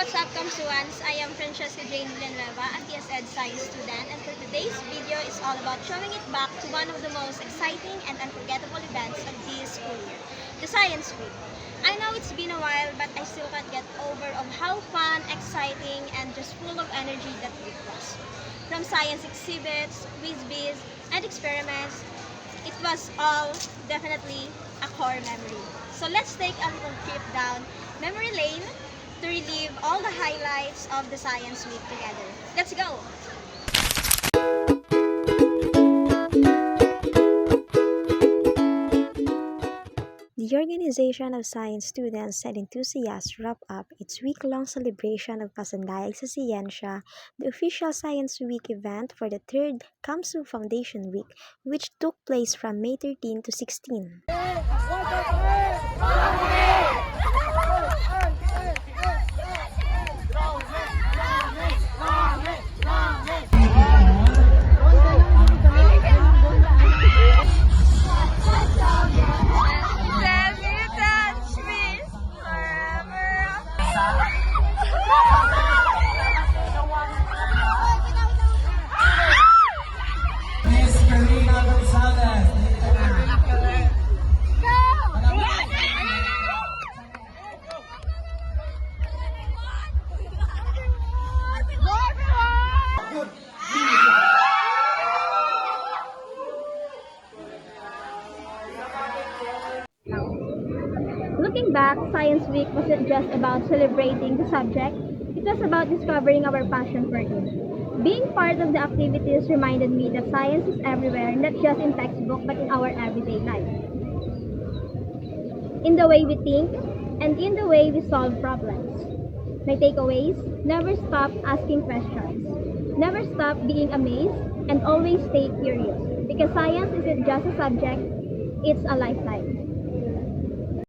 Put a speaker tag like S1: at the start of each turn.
S1: what's up, Kamsuans? I am Francesca Jane Villanueva, a TSED science student, and for today's video is all about showing it back to one of the most exciting and unforgettable events of this school year, the Science Week. I know it's been a while, but I still can't get over of how fun, exciting, and just full of energy that week was. From science exhibits, quiz bees, and experiments, it was all definitely a core memory. So let's take a little trip down memory lane to relive all the highlights of the Science Week together. Let's go!
S2: The organization of science students and enthusiasts wrapped up its week-long celebration of Pasandayag sa Siyensya, the official Science Week event for the 3rd Kamsu Foundation Week, which took place from May 13 to 16.
S1: Looking back, Science Week wasn't just about celebrating the subject, it was about discovering our passion for it. Being part of the activities reminded me that science is everywhere, not just in textbook but in our everyday life. In the way we think and in the way we solve problems. My takeaways: never stop asking questions. Never stop being amazed and always stay curious because science isn't just a subject, it's a lifeline.